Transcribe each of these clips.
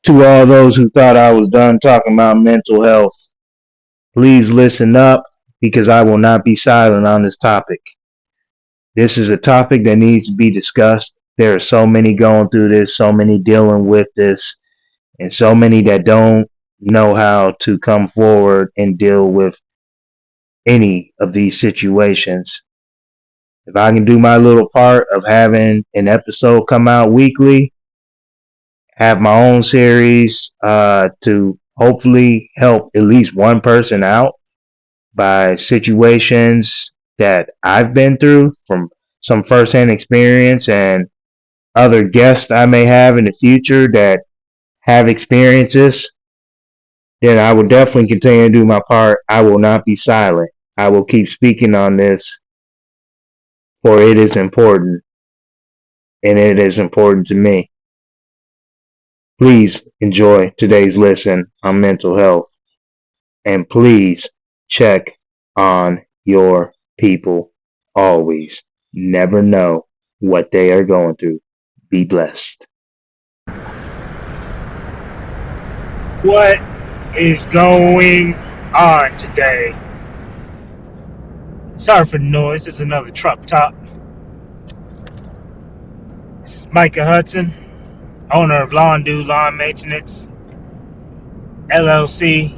To all those who thought I was done talking about mental health, please listen up because I will not be silent on this topic. This is a topic that needs to be discussed. There are so many going through this, so many dealing with this, and so many that don't know how to come forward and deal with any of these situations. If I can do my little part of having an episode come out weekly, have my own series to hopefully help at least one person out by situations that I've been through from some firsthand experience and other guests I may have in the future that have experiences, then I will definitely continue to do my part. I will not be silent. I will keep speaking on this, for it is important, and it is important to me. Please enjoy today's lesson on mental health, and please check on your people always. Never know what they are going through. Be blessed. What is going on today? Sorry for the noise. It's another truck top. This is Micah Hudson, owner of Lawn Do Lawn Maintenance LLC,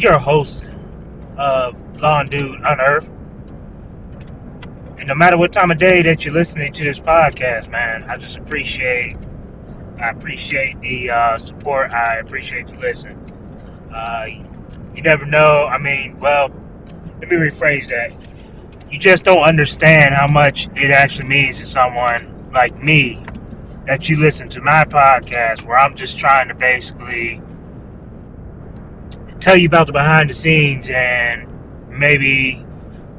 your host of Lawn Dude Unearthed. And no matter what time of day that you're listening to this podcast, man, I appreciate the support. I appreciate the listen. You never know. Let me rephrase that. You just don't understand how much it actually means to someone like me that you listen to my podcast, where I'm just trying to basically tell you about the behind the scenes and maybe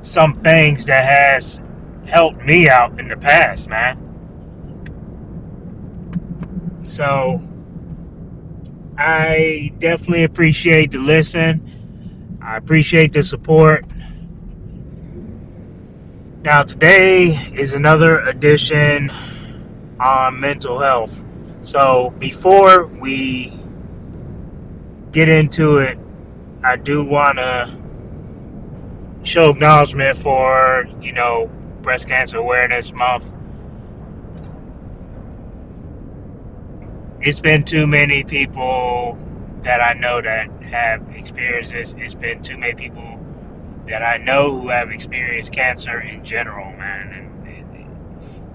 some things that has helped me out in the past, man. So I definitely appreciate the listen. I appreciate the support. Now today is another edition on mental health. So before we get into it, I do want to show acknowledgement for, Breast Cancer Awareness Month. It's been too many people that I know that have experienced this. It's been too many people that I know who have experienced cancer in general, man. And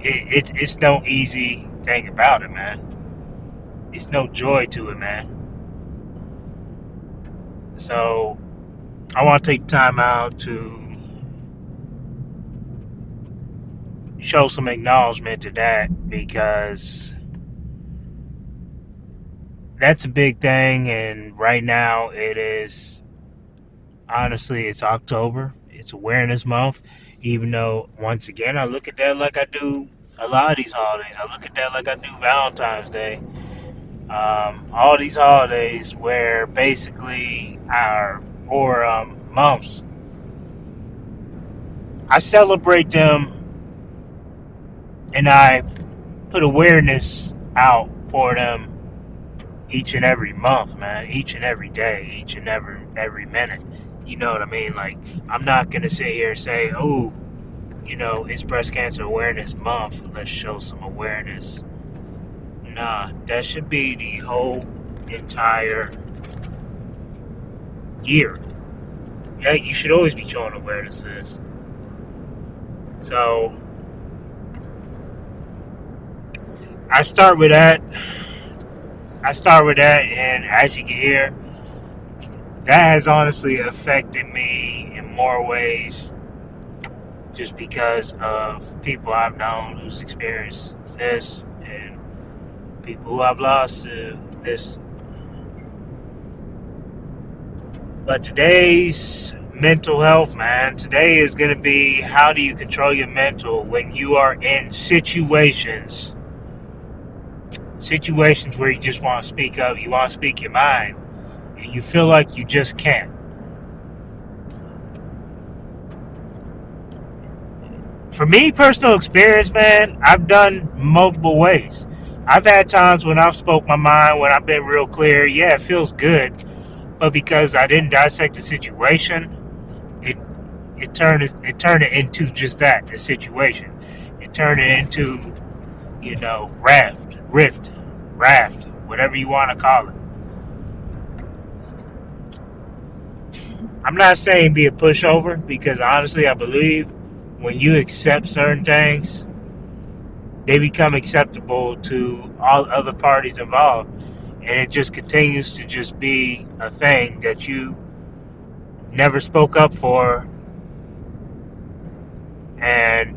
it's no easy thing about it, man. It's no joy to it, man. So I want to take time out to show some acknowledgement to that, because that's a big thing. And right now it is, honestly, it's October. It's Awareness Month. Even though, once again, I look at that like I do a lot of these holidays. I look at that like I do Valentine's Day. All these holidays where basically months, I celebrate them and I put awareness out for them each and every month, man. Each and every day, each and every minute. You know what I mean? Like, I'm not going to sit here and say, oh, it's Breast Cancer Awareness Month, let's show some awareness. Nah, that should be the whole entire year. Yeah, you should always be showing awareness to this. So I start with that. And as you can hear, that has honestly affected me in more ways, just because of people I've known who's experienced this, and people who I've lost to this. But today's mental health, man, today is going to be, how do you control your mental when you are in situations where you just want to speak up, you want to speak your mind, and you feel like you just can't. For me, personal experience, man, I've done multiple ways. I've had times when I've spoke my mind, when I've been real clear. Yeah, it feels good, but because I didn't dissect the situation, it it turned it into just that, the situation. It turned it into, raft, whatever you want to call it. I'm not saying be a pushover, because honestly, I believe when you accept certain things, they become acceptable to all other parties involved, and it just continues to just be a thing that you never spoke up for, and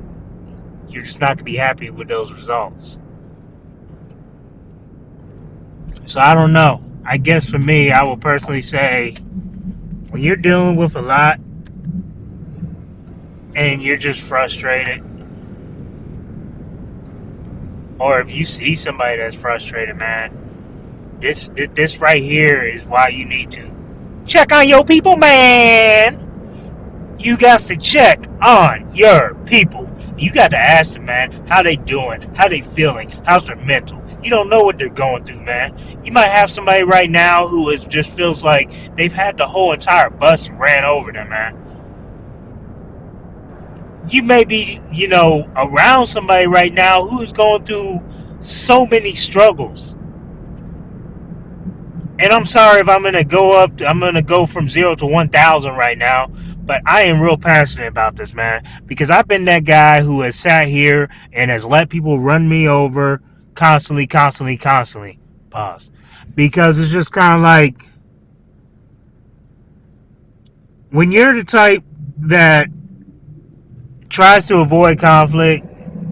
you're just not going to be happy with those results. So I don't know. I guess for me, I will personally say, when you're dealing with a lot and you're just frustrated, or if you see somebody that's frustrated, man, this right here is why you need to check on your people, man. You got to check on your people. You got to ask them, man, how they doing, how they feeling, how's their mental. You don't know what they're going through, man. You might have somebody right now who just feels like they've had the whole entire bus ran over them, man. You may be, around somebody right now who is going through so many struggles. And I'm sorry if I'm gonna go from 0 to 1,000 right now, but I am real passionate about this, man, because I've been that guy who has sat here and has let people run me over constantly, constantly, constantly. Pause. Because it's just kind of like, when you're the type that tries to avoid conflict,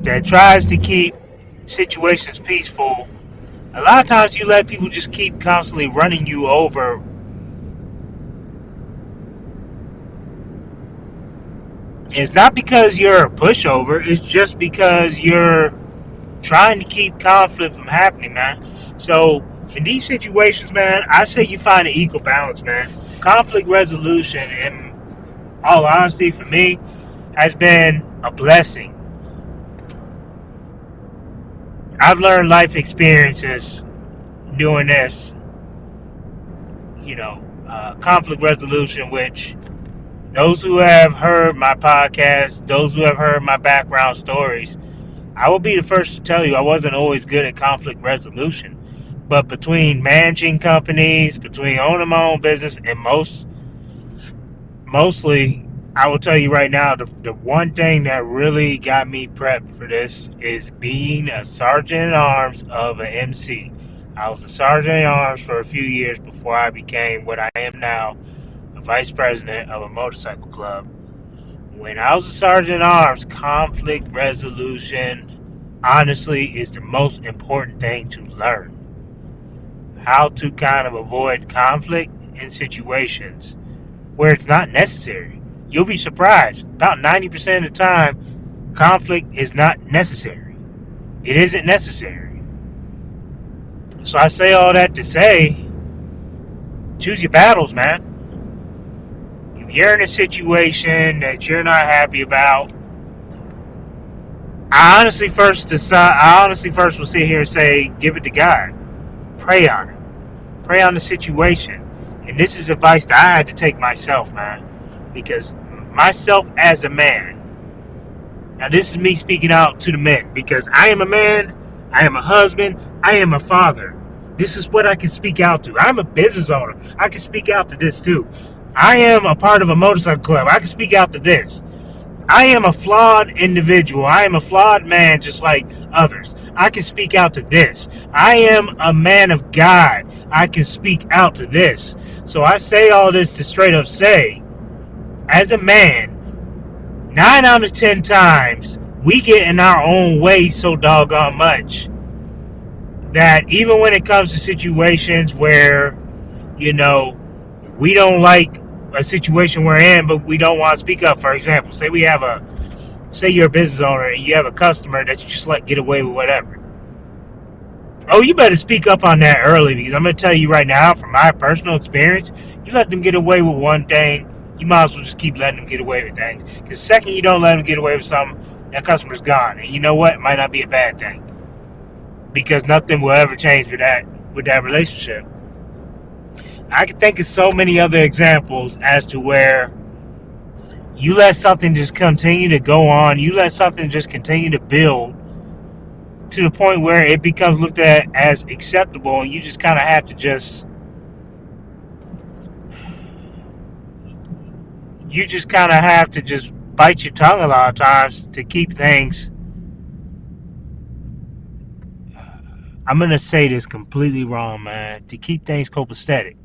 that tries to keep situations peaceful, a lot of times you let people just keep constantly running you over. It's not because you're a pushover. It's just because you're trying to keep conflict from happening, man. So in these situations, man, I say you find an equal balance, man. Conflict resolution, in all honesty, for me, has been a blessing. I've learned life experiences doing this, conflict resolution, which those who have heard my podcast, those who have heard my background stories, I will be the first to tell you I wasn't always good at conflict resolution. But between managing companies, between owning my own business, and mostly, I will tell you right now, the one thing that really got me prepped for this is being a sergeant at arms of an MC. I was a sergeant at arms for a few years before I became what I am now, a vice president of a motorcycle club. When I was a sergeant at arms, conflict resolution, honestly, is the most important thing to learn. How to kind of avoid conflict in situations where it's not necessary. You'll be surprised. About 90% of the time, conflict is not necessary. It isn't necessary. So I say all that to say, choose your battles, man. If you're in a situation that you're not happy about, I honestly first will sit here and say, give it to God. Pray on it. Pray on the situation. And this is advice that I had to take myself, man. Because myself as a man, now this is me speaking out to the men, because I am a man, I am a husband, I am a father. This is what I can speak out to. I'm a business owner. I can speak out to this too. I am a part of a motorcycle club. I can speak out to this. I am a flawed individual. I am a flawed man just like others. I can speak out to this. I am a man of God. I can speak out to this. So I say all this to straight up say, as a man, 9 out of 10 times, we get in our own way so doggone much that even when it comes to situations where, we don't like a situation we're in, but we don't want to speak up. For example, say you're a business owner and you have a customer that you just let get away with whatever. Oh, you better speak up on that early, because I'm going to tell you right now, from my personal experience, you let them get away with one thing, you might as well just keep letting them get away with things. Because the second you don't let them get away with something, that customer's gone. And you know what? It might not be a bad thing. because nothing will ever change with that relationship. I can think of so many other examples as to where you let something just continue to go on, you let something just continue to build to the point where it becomes looked at as acceptable, and you just kind of have to just bite your tongue a lot of times to keep things. I'm gonna say this completely wrong, man. To keep things copacetic.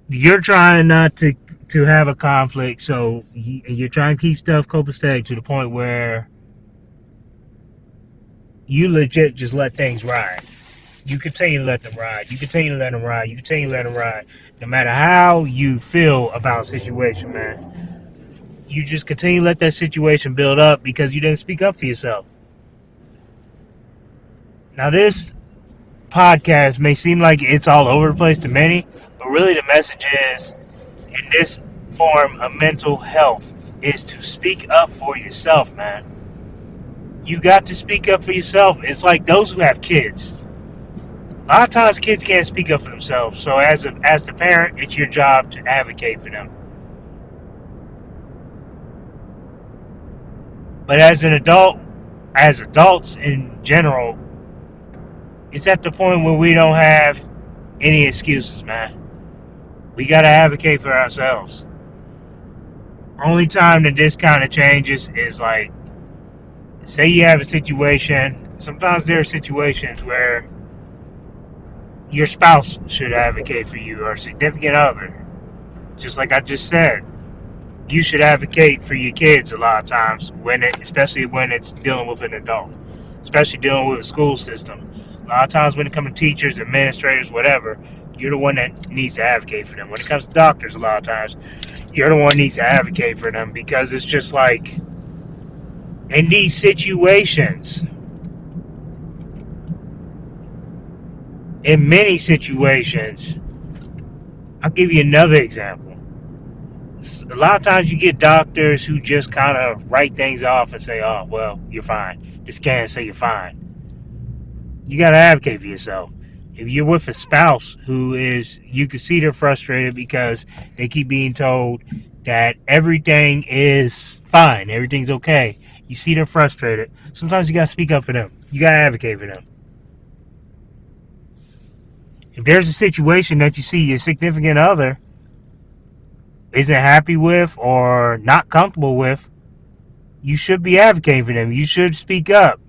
You're trying not to have a conflict, so you're trying to keep stuff copacetic to the point where you legit just let things ride. You continue to let them ride. You continue to let them ride. You continue to let them ride. No matter how you feel about a situation, man, you just continue to let that situation build up because you didn't speak up for yourself. Now, this podcast may seem like it's all over the place to many, but really the message is, in this form of mental health, is to speak up for yourself, man. You got to speak up for yourself. It's like those who have kids. A lot of times kids can't speak up for themselves. So as the parent, it's your job to advocate for them. But as an adult, as adults in general, it's at the point where we don't have any excuses, man. We got to advocate for ourselves. Only time that this kind of changes is like, say you have a situation. Sometimes there are situations where your spouse should advocate for you, or a significant other. Just like I just said, you should advocate for your kids a lot of times, especially when it's dealing with an adult, especially dealing with a school system. A lot of times when it comes to teachers, administrators, whatever, you're the one that needs to advocate for them. When it comes to doctors, a lot of times, you're the one that needs to advocate for them, because it's just like, in these situations, in many situations, I'll give you another example. A lot of times you get doctors who just kind of write things off and say, oh, well, you're fine. The scans say you're fine. You got to advocate for yourself. If you're with a spouse who is, you can see they're frustrated because they keep being told that everything is fine, everything's okay. You see they're frustrated. Sometimes you got to speak up for them. You got to advocate for them. If there's a situation that you see your significant other isn't happy with or not comfortable with, you should be advocating for them. You should speak up.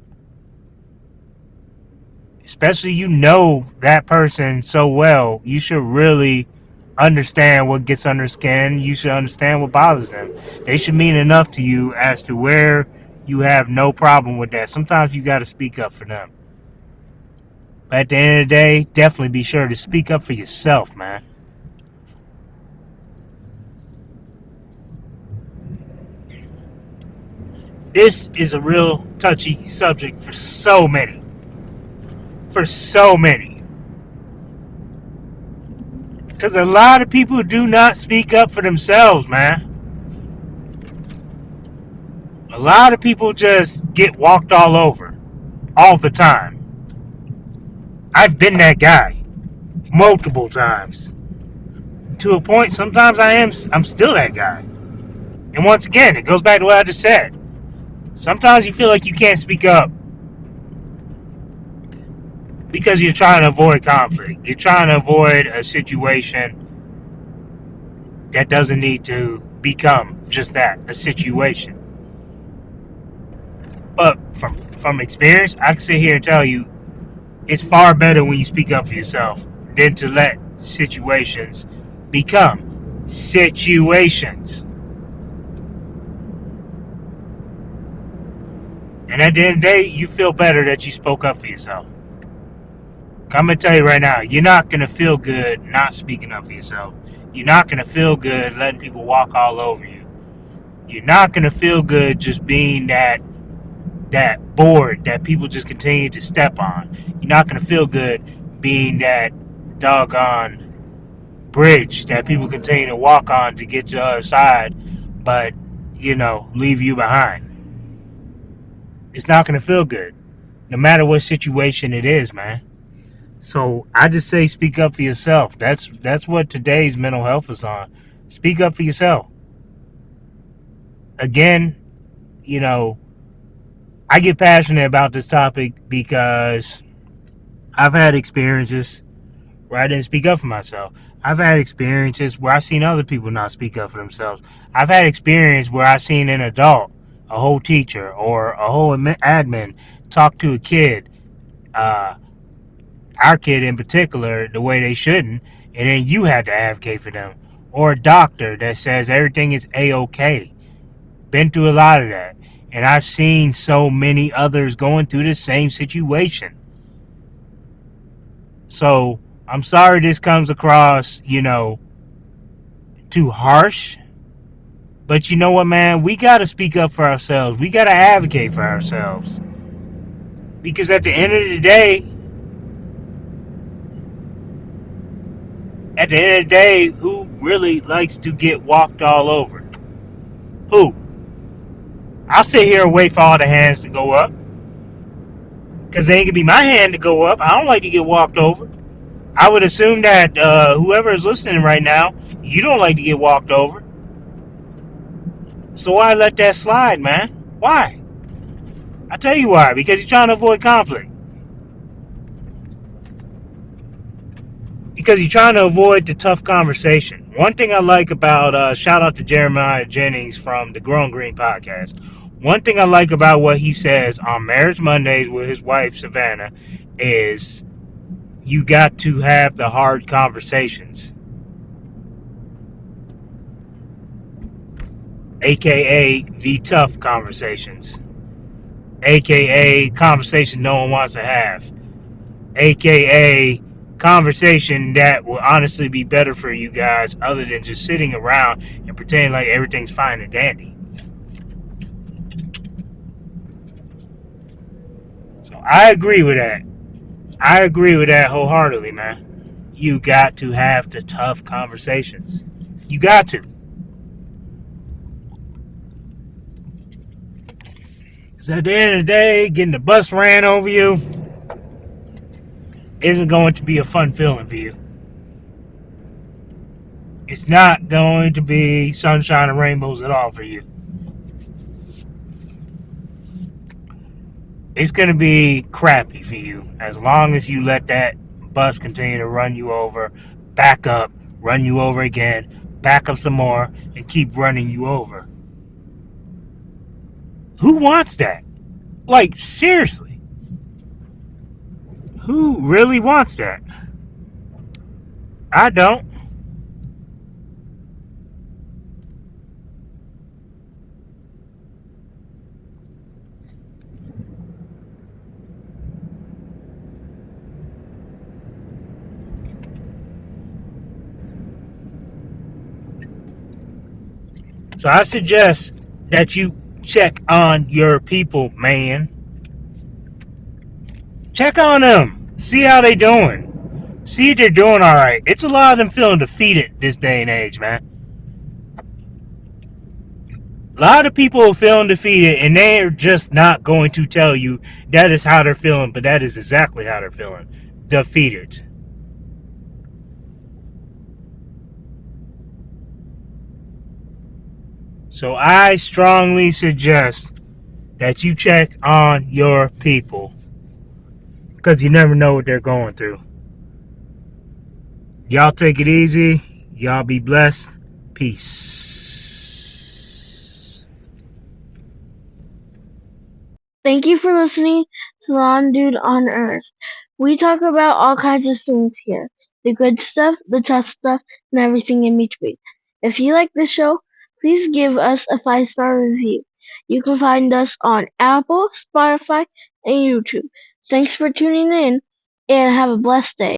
Especially you know that person so well, you should really understand what gets under skin. You should understand what bothers them. They should mean enough to you as to where you have no problem with that. Sometimes you got to speak up for them. But at the end of the day, definitely be sure to speak up for yourself, man. This is a real touchy subject for so many. For so many. Because a lot of people do not speak up for themselves, man. A lot of people just get walked all over all the time. I've been that guy multiple times. To a point, sometimes I'm still that guy. And once again, it goes back to what I just said. Sometimes you feel like you can't speak up because you're trying to avoid conflict. You're trying to avoid a situation that doesn't need to become just that, a situation. But from experience, I can sit here and tell you, it's far better when you speak up for yourself than to let situations become situations. And at the end of the day, you feel better that you spoke up for yourself. I'm going to tell you right now, you're not going to feel good not speaking up for yourself. You're not going to feel good letting people walk all over you. You're not going to feel good just being that board that people just continue to step on. You're not going to feel good being that doggone bridge that people continue to walk on to get to the other side, but, leave you behind. It's not going to feel good, no matter what situation it is, man. So I just say speak up for yourself. That's what today's mental health is on. Speak up for yourself. Again, you know, I get passionate about this topic because I've had experiences where I didn't speak up for myself. I've had experiences where I've seen other people not speak up for themselves. I've had experience where I've seen an adult, a whole teacher, or a whole admin talk to a kid, uh, our kid in particular, the way they shouldn't, and then you had to advocate for them. Or a doctor that says everything is A-OK. Been through a lot of that. And I've seen so many others going through the same situation. So I'm sorry this comes across, too harsh. But you know what, man? We got to speak up for ourselves. We got to advocate for ourselves. Because at the end of the day, who really likes to get walked all over? Who? I'll sit here and wait for all the hands to go up. Because it ain't going to be my hand to go up. I don't like to get walked over. I would assume that whoever is listening right now, you don't like to get walked over. So why let that slide, man? Why? I tell you why. Because you're trying to avoid conflict. Because you're trying to avoid the tough conversation. One thing I like about, shout out to Jeremiah Jennings from the Growing Green podcast. One thing I like about what he says on Marriage Mondays with his wife, Savannah, is you got to have the hard conversations. AKA the tough conversations. AKA conversation no one wants to have. AKA conversation that will honestly be better for you guys other than just sitting around and pretending like everything's fine and dandy. So I agree with that. I agree with that wholeheartedly, man. You got to have the tough conversations. You got to. Because at the end of the day, getting the bus ran over you isn't going to be a fun feeling for you. It's not going to be sunshine and rainbows at all for you. It's going to be crappy for you as long as you let that bus continue to run you over, back up, run you over again, back up some more, and keep running you over. Who wants that? Like, seriously. Who really wants that? I don't. So I suggest that you check on your people, man. Check on them. See how they doing. See if they're doing all right. It's a lot of them feeling defeated this day and age, man. A lot of people are feeling defeated, and they're just not going to tell you that is how they're feeling, but that is exactly how they're feeling. Defeated. So I strongly suggest that you check on your people, because you never know what they're going through. Y'all take it easy. Y'all be blessed. Peace. Thank you for listening to the Dude on Earth. We talk about all kinds of things here. The good stuff, the tough stuff, and everything in between. If you like the show, please give us a 5-star review. You can find us on Apple, Spotify, and YouTube. Thanks for tuning in, and have a blessed day.